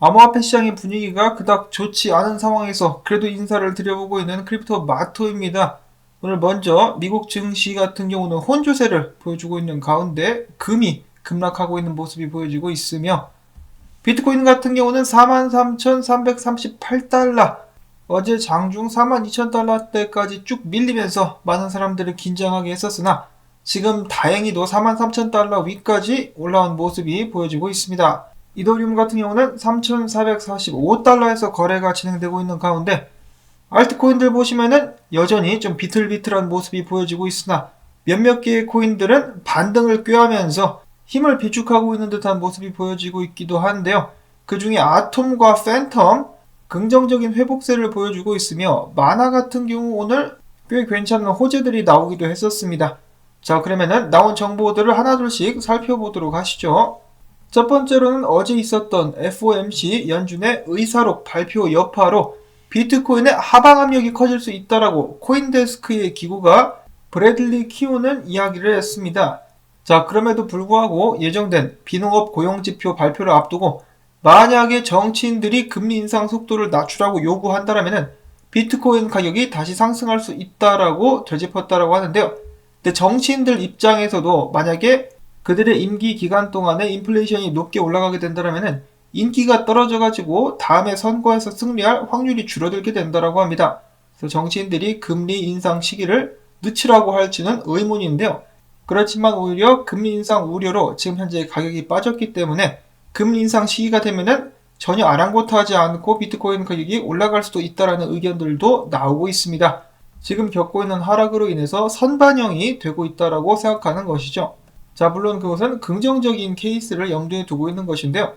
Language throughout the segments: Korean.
암호화폐 시장의 분위기가 그닥 좋지 않은 상황에서 그래도 인사를 드려보고 있는 크립토 마토입니다. 오늘 먼저 미국 증시 같은 경우는 혼조세를 보여주고 있는 가운데 금이 급락하고 있는 모습이 보여지고 있으며 비트코인 같은 경우는 43,338달러, 어제 장중 42,000달러대까지 쭉 밀리면서 많은 사람들을 긴장하게 했었으나 지금 다행히도 43,000달러 위까지 올라온 모습이 보여지고 있습니다. 이더리움 같은 경우는 3,445달러에서 거래가 진행되고 있는 가운데 알트코인들 보시면은 여전히 좀 비틀비틀한 모습이 보여지고 있으나 몇몇 개의 코인들은 반등을 꾀하면서 힘을 비축하고 있는 듯한 모습이 보여지고 있기도 한데요. 그 중에 아톰과 팬텀 긍정적인 회복세를 보여주고 있으며 마나 같은 경우 오늘 꽤 괜찮은 호재들이 나오기도 했었습니다. 자, 그러면은 나온 정보들을 하나둘씩 살펴보도록 하시죠. 첫 번째로는 어제 있었던 FOMC 연준의 의사록 발표 여파로 비트코인의 하방 압력이 커질 수 있다라고 코인데스크의 기구가 브래들리 키오는 이야기를 했습니다. 자, 그럼에도 불구하고 예정된 비농업 고용지표 발표를 앞두고 만약에 정치인들이 금리 인상 속도를 낮추라고 요구한다면 비트코인 가격이 다시 상승할 수 있다라고 되짚었다라고 하는데요. 근데 정치인들 입장에서도 만약에 그들의 임기 기간 동안에 인플레이션이 높게 올라가게 된다면 인기가 떨어져가지고 다음에 선거에서 승리할 확률이 줄어들게 된다라고 합니다. 그래서 정치인들이 금리 인상 시기를 늦추라고 할지는 의문인데요. 그렇지만 오히려 금리 인상 우려로 지금 현재 가격이 빠졌기 때문에 금리 인상 시기가 되면은 전혀 아랑곳하지 않고 비트코인 가격이 올라갈 수도 있다라는 의견들도 나오고 있습니다. 지금 겪고 있는 하락으로 인해서 선반영이 되고 있다라고 생각하는 것이죠. 자, 물론 그것은 긍정적인 케이스를 염두에 두고 있는 것인데요.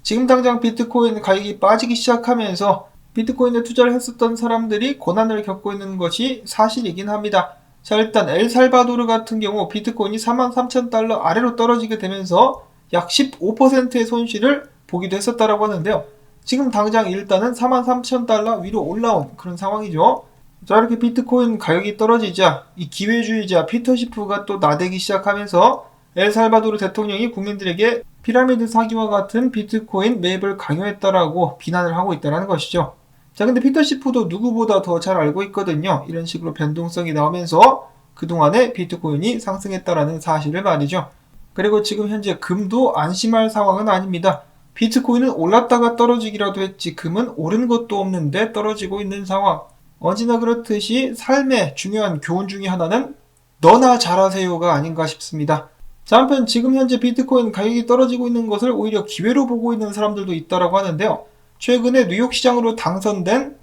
지금 당장 비트코인 가격이 빠지기 시작하면서 비트코인에 투자를 했었던 사람들이 고난을 겪고 있는 것이 사실이긴 합니다. 자, 일단 엘살바도르 같은 경우 비트코인이 43,000달러 아래로 떨어지게 되면서 약 15%의 손실을 보기도 했었다라고 하는데요. 지금 당장 일단은 43,000달러 위로 올라온 그런 상황이죠. 자, 이렇게 비트코인 가격이 떨어지자 이 기회주의자 피터 시프가 또 나대기 시작하면서 엘살바도르 대통령이 국민들에게 피라미드 사기와 같은 비트코인 매입을 강요했다라고 비난을 하고 있다는 것이죠. 자, 근데 피터 시프도 누구보다 더 잘 알고 있거든요. 이런 식으로 변동성이 나오면서 그동안에 비트코인이 상승했다라는 사실을 말이죠. 그리고 지금 현재 금도 안심할 상황은 아닙니다. 비트코인은 올랐다가 떨어지기라도 했지 금은 오른 것도 없는데 떨어지고 있는 상황. 언제나 그렇듯이 삶의 중요한 교훈 중에 하나는 너나 잘하세요가 아닌가 싶습니다. 자, 한편 지금 현재 비트코인 가격이 떨어지고 있는 것을 오히려 기회로 보고 있는 사람들도 있다라고 하는데요. 최근에 뉴욕 시장으로 당선된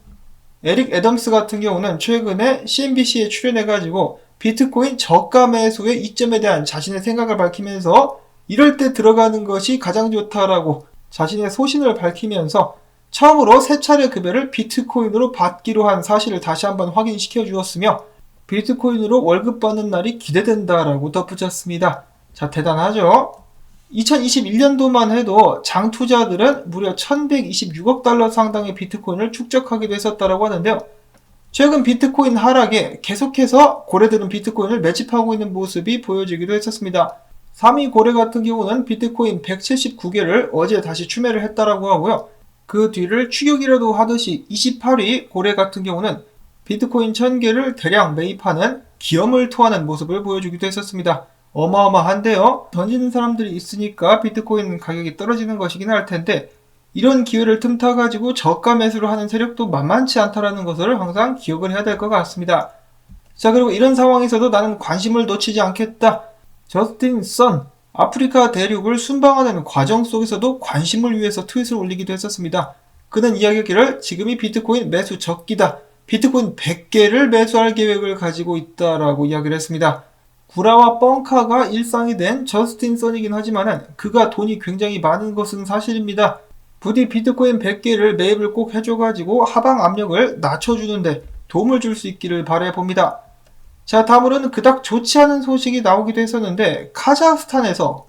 에릭 애덤스 같은 경우는 최근에 CNBC에 출연해가지고 비트코인 저가 매수의 이점에 대한 자신의 생각을 밝히면서 이럴 때 들어가는 것이 가장 좋다라고 자신의 소신을 밝히면서 처음으로 세 차례 급여를 비트코인으로 받기로 한 사실을 다시 한번 확인시켜 주었으며 비트코인으로 월급 받는 날이 기대된다라고 덧붙였습니다. 자, 대단하죠? 2021년도만 해도 장투자들은 무려 1126억 달러 상당의 비트코인을 축적하기도 했었다라고 하는데요. 최근 비트코인 하락에 계속해서 고래들은 비트코인을 매집하고 있는 모습이 보여지기도 했었습니다. 3위 고래 같은 경우는 비트코인 179개를 어제 다시 추매를 했다라고 하고요. 그 뒤를 추격이라도 하듯이 28위 고래 같은 경우는 비트코인 1000개를 대량 매입하는 기염을 토하는 모습을 보여주기도 했었습니다. 어마어마한데요. 던지는 사람들이 있으니까 비트코인 가격이 떨어지는 것이긴 할 텐데 이런 기회를 틈타가지고 저가 매수를 하는 세력도 만만치 않다라는 것을 항상 기억을 해야 될 것 같습니다. 자, 그리고 이런 상황에서도 나는 관심을 놓치지 않겠다. 저스틴 선, 아프리카 대륙을 순방하는 과정 속에서도 관심을 위해서 트윗을 올리기도 했었습니다. 그는 이야기하기를 지금이 비트코인 매수 적기다. 비트코인 100개를 매수할 계획을 가지고 있다라고 이야기를 했습니다. 구라와 뻥카가 일상이 된 저스틴 선이긴 하지만 그가 돈이 굉장히 많은 것은 사실입니다. 부디 비트코인 100개를 매입을 꼭 해줘가지고 하방 압력을 낮춰주는데 도움을 줄 수 있기를 바라봅니다. 자, 다음으로는 그닥 좋지 않은 소식이 나오기도 했었는데 카자흐스탄에서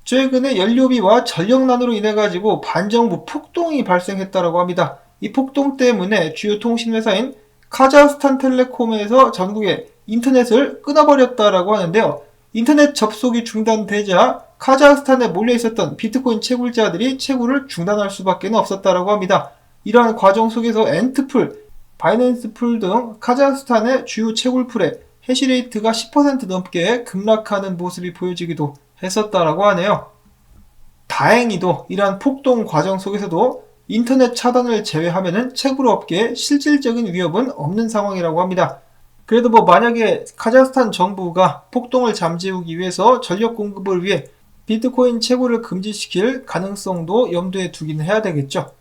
최근에 연료비와 전력난으로 인해가지고 반정부 폭동이 발생했다고 합니다. 이 폭동 때문에 주요 통신회사인 카자흐스탄 텔레콤에서 전국에 인터넷을 끊어버렸다라고 하는데요. 인터넷 접속이 중단되자 카자흐스탄에 몰려 있었던 비트코인 채굴자들이 채굴을 중단할 수밖에 없었다라고 합니다. 이러한 과정 속에서 엔트풀, 바이낸스 풀 등 카자흐스탄의 주요 채굴풀의 해시레이트가 10% 넘게 급락하는 모습이 보여지기도 했었다라고 하네요. 다행히도 이러한 폭동 과정 속에서도 인터넷 차단을 제외하면은 채굴업계에 실질적인 위협은 없는 상황이라고 합니다. 그래도 만약에 카자흐스탄 정부가 폭동을 잠재우기 위해서 전력 공급을 위해 비트코인 채굴을 금지시킬 가능성도 염두에 두긴 해야 되겠죠.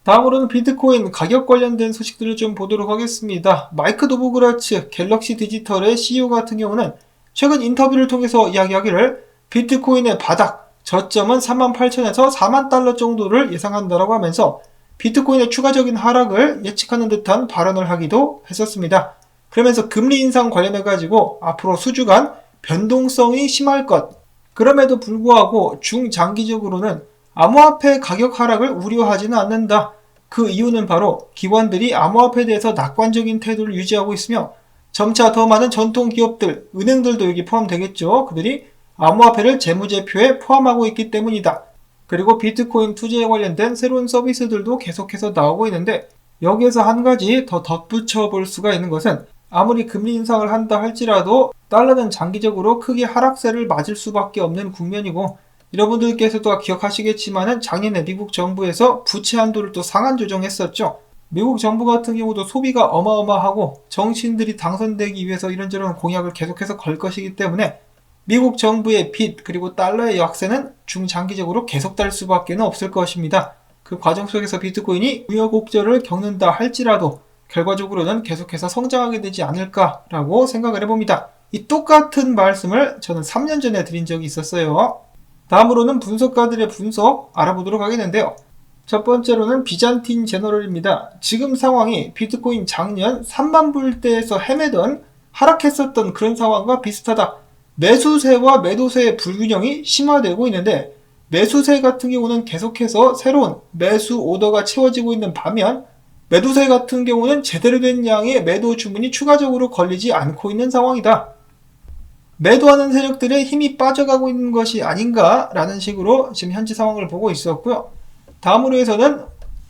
다음으로는 비트코인 가격 관련된 소식들을 좀 보도록 하겠습니다. 마이크 노보그라츠 갤럭시 디지털의 CEO 같은 경우는 최근 인터뷰를 통해서 이야기하기를 비트코인의 바닥, 저점은 38,000에서 4만 달러 정도를 예상한다라고 하면서 비트코인의 추가적인 하락을 예측하는 듯한 발언을 하기도 했었습니다. 그러면서 금리 인상 관련해가지고 앞으로 수주간 변동성이 심할 것, 그럼에도 불구하고 중장기적으로는 암호화폐 가격 하락을 우려하지는 않는다. 그 이유는 바로 기관들이 암호화폐에 대해서 낙관적인 태도를 유지하고 있으며 점차 더 많은 전통 기업들, 은행들도 여기 포함되겠죠. 그들이 암호화폐를 재무제표에 포함하고 있기 때문이다. 그리고 비트코인 투자에 관련된 새로운 서비스들도 계속해서 나오고 있는데 여기에서 한 가지 더 덧붙여 볼 수가 있는 것은 아무리 금리 인상을 한다 할지라도 달러는 장기적으로 크게 하락세를 맞을 수밖에 없는 국면이고 여러분들께서도 기억하시겠지만은 작년에 미국 정부에서 부채 한도를 또 상한 조정했었죠. 미국 정부 같은 경우도 소비가 어마어마하고 정치인들이 당선되기 위해서 이런저런 공약을 계속해서 걸 것이기 때문에 미국 정부의 빚 그리고 달러의 약세는 중장기적으로 계속될 수밖에 없을 것입니다. 그 과정 속에서 비트코인이 우여곡절을 겪는다 할지라도 결과적으로는 계속해서 성장하게 되지 않을까라고 생각을 해봅니다. 이 똑같은 말씀을 저는 3년 전에 드린 적이 있었어요. 다음으로는 분석가들의 분석 알아보도록 하겠는데요. 첫 번째로는 비잔틴 제너럴입니다. 지금 상황이 비트코인 작년 3만 불대에서 헤매던 하락했었던 그런 상황과 비슷하다. 매수세와 매도세의 불균형이 심화되고 있는데 매수세 같은 경우는 계속해서 새로운 매수 오더가 채워지고 있는 반면 매도세 같은 경우는 제대로 된 양의 매도 주문이 추가적으로 걸리지 않고 있는 상황이다. 매도하는 세력들의 힘이 빠져가고 있는 것이 아닌가라는 식으로 지금 현재 상황을 보고 있었고요. 다음으로 해서는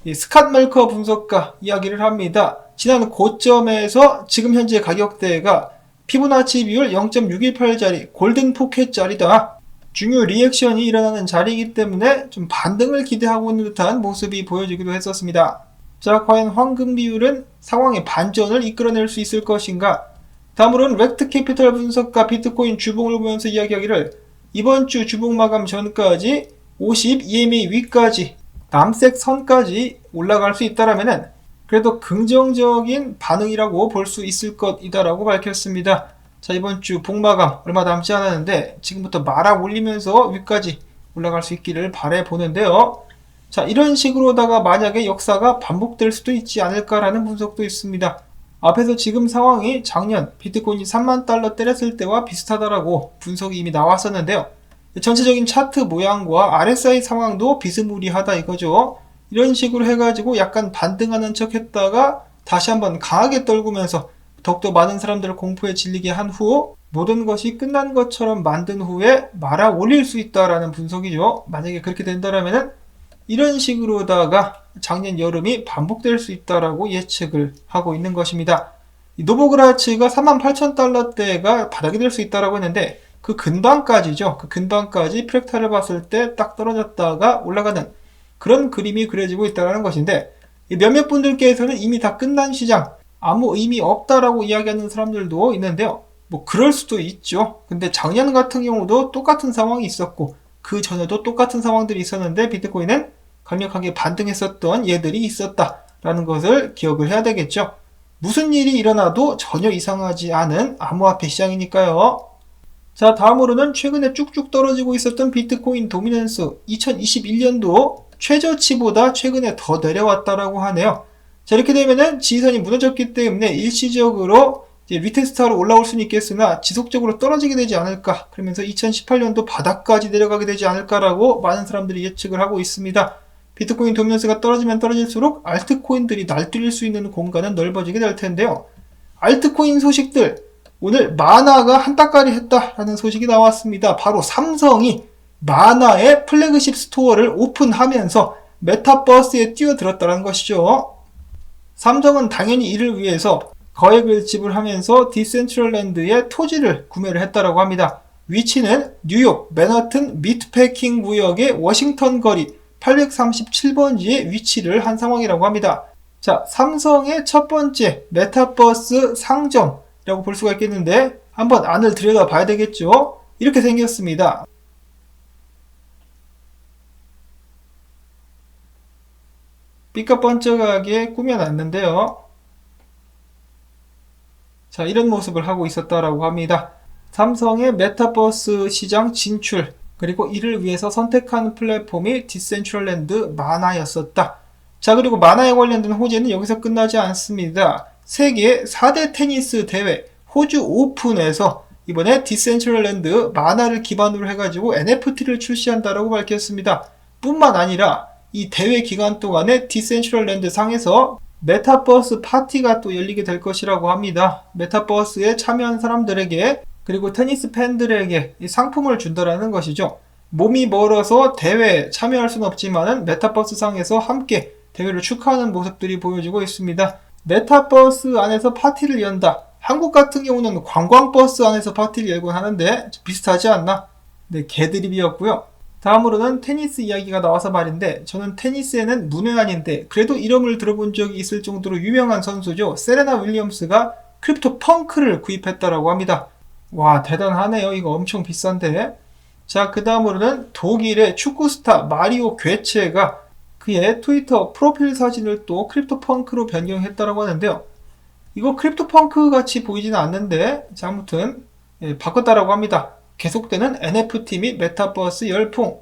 스캇 멜커 분석가 이야기를 합니다. 지난 고점에서 지금 현재 가격대가 피보나치 비율 0.618짜리 골든 포켓짜리다. 중요 리액션이 일어나는 자리이기 때문에 좀 반등을 기대하고 있는 듯한 모습이 보여지기도 했었습니다. 자, 과연 황금 비율은 상황의 반전을 이끌어낼 수 있을 것인가? 다음으로는 렉트 캐피털 분석가 비트코인 주봉을 보면서 이야기하기를 이번 주 주봉 마감 전까지 50 EMA 위까지 남색 선까지 올라갈 수 있다라면은 그래도 긍정적인 반응이라고 볼 수 있을 것이다라고 밝혔습니다. 자, 이번 주 봉마감 얼마 남지 않았는데 지금부터 말아 올리면서 위까지 올라갈 수 있기를 바라보는데요. 자, 이런 식으로다가 만약에 역사가 반복될 수도 있지 않을까라는 분석도 있습니다. 앞에서 지금 상황이 작년 비트코인이 3만 달러 때렸을 때와 비슷하다라고 분석이 이미 나왔었는데요. 전체적인 차트 모양과 RSI 상황도 비스무리하다 이거죠. 이런 식으로 해가지고 약간 반등하는 척 했다가 다시 한번 강하게 떨구면서 더욱더 많은 사람들을 공포에 질리게 한 후 모든 것이 끝난 것처럼 만든 후에 말아 올릴 수 있다라는 분석이죠. 만약에 그렇게 된다라면은 이런 식으로다가 작년 여름이 반복될 수 있다라고 예측을 하고 있는 것입니다. 노보그라츠가 38,000달러대가 바닥이 될 수 있다라고 했는데 그 근방까지죠. 그 근방까지 프랙탈을 봤을 때 딱 떨어졌다가 올라가는 그런 그림이 그려지고 있다는 것인데 몇몇 분들께서는 이미 다 끝난 시장, 아무 의미 없다라고 이야기하는 사람들도 있는데요. 그럴 수도 있죠. 근데 작년 같은 경우도 똑같은 상황이 있었고 그 전에도 똑같은 상황들이 있었는데 비트코인은 강력하게 반등했었던 예들이 있었다라는 것을 기억을 해야 되겠죠. 무슨 일이 일어나도 전혀 이상하지 않은 암호화폐 시장이니까요. 자, 다음으로는 최근에 쭉쭉 떨어지고 있었던 비트코인 도미넌스 2021년도 최저치보다 최근에 더 내려왔다라고 하네요. 자, 이렇게 되면은 지지선이 무너졌기 때문에 일시적으로 이제 리테스트하러 올라올 수는 있겠으나 지속적으로 떨어지게 되지 않을까, 그러면서 2018년도 바닥까지 내려가게 되지 않을까라고 많은 사람들이 예측을 하고 있습니다. 비트코인 도미넌스가 떨어지면 떨어질수록 알트코인들이 날뛸 수 있는 공간은 넓어지게 될 텐데요. 알트코인 소식들, 오늘 마나가 한따까리 했다라는 소식이 나왔습니다. 바로 삼성이 마나의 플래그십 스토어를 오픈하면서 메타버스에 뛰어들었다는 것이죠. 삼성은 당연히 이를 위해서 거액을 지불하면서 디센트럴랜드의 토지를 구매를 했다고 합니다. 위치는 뉴욕 맨하튼 미트패킹 구역의 워싱턴 거리 837번지에 위치를 한 상황이라고 합니다. 자, 삼성의 첫 번째 메타버스 상점이라고 볼 수가 있겠는데 한번 안을 들여다 봐야 되겠죠. 이렇게 생겼습니다. 삐까뻔쩍하게 꾸며놨는데요. 자, 이런 모습을 하고 있었다라고 합니다. 삼성의 메타버스 시장 진출, 그리고 이를 위해서 선택한 플랫폼이 디센트럴랜드 마나였었다. 자, 그리고 마나에 관련된 호재는 여기서 끝나지 않습니다. 세계 4대 테니스 대회 호주 오픈에서 이번에 디센트럴랜드 마나를 기반으로 해가지고 NFT를 출시한다라고 밝혔습니다. 뿐만 아니라 이 대회 기간 동안에 디센트럴랜드 상에서 메타버스 파티가 또 열리게 될 것이라고 합니다. 메타버스에 참여한 사람들에게 그리고 테니스 팬들에게 이 상품을 준다라는 것이죠. 몸이 멀어서 대회에 참여할 수는 없지만은 메타버스 상에서 함께 대회를 축하하는 모습들이 보여지고 있습니다. 메타버스 안에서 파티를 연다. 한국 같은 경우는 관광버스 안에서 파티를 열곤 하는데 비슷하지 않나? 네, 개드립이었고요. 다음으로는 테니스 이야기가 나와서 말인데 저는 테니스에는 문외한인데 그래도 이름을 들어본 적이 있을 정도로 유명한 선수죠. 세레나 윌리엄스가 크립토 펑크를 구입했다라고 합니다. 와, 대단하네요. 이거 엄청 비싼데. 자, 그 다음으로는 독일의 축구 스타 마리오 괴체가 그의 트위터 프로필 사진을 또 크립토 펑크로 변경했다라고 하는데요. 이거 크립토 펑크 같이 보이지는 않는데 자, 아무튼 바꿨다라고 합니다. 계속되는 NFT 및 메타버스 열풍.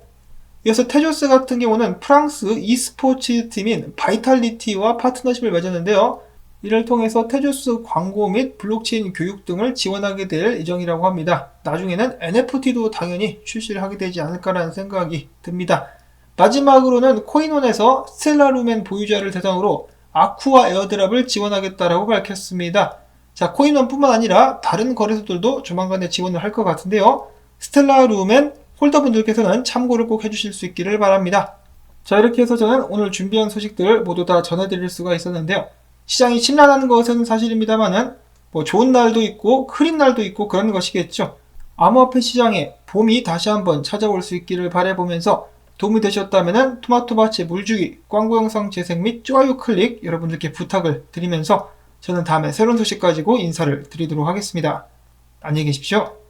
이어서 테조스 같은 경우는 프랑스 e스포츠 팀인 바이탈리티와 파트너십을 맺었는데요. 이를 통해서 테조스 광고 및 블록체인 교육 등을 지원하게 될 예정이라고 합니다. 나중에는 NFT도 당연히 출시를 하게 되지 않을까라는 생각이 듭니다. 마지막으로는 코인원에서 스텔라루멘 보유자를 대상으로 아쿠아 에어드랍을 지원하겠다라고 밝혔습니다. 자, 코인원뿐만 아니라 다른 거래소들도 조만간에 지원을 할 것 같은데요. 스텔라루멘 홀더분들께서는 참고를 꼭 해주실 수 있기를 바랍니다. 자, 이렇게 해서 저는 오늘 준비한 소식들 모두 다 전해드릴 수가 있었는데요. 시장이 심란한 것은 사실입니다만은 좋은 날도 있고 흐린 날도 있고 그런 것이겠죠. 암호화폐 시장에 봄이 다시 한번 찾아올 수 있기를 바라보면서 도움이 되셨다면 토마토밭의 물주기, 광고 영상 재생 및 좋아요 클릭 여러분들께 부탁을 드리면서 저는 다음에 새로운 소식 가지고 인사를 드리도록 하겠습니다. 안녕히 계십시오.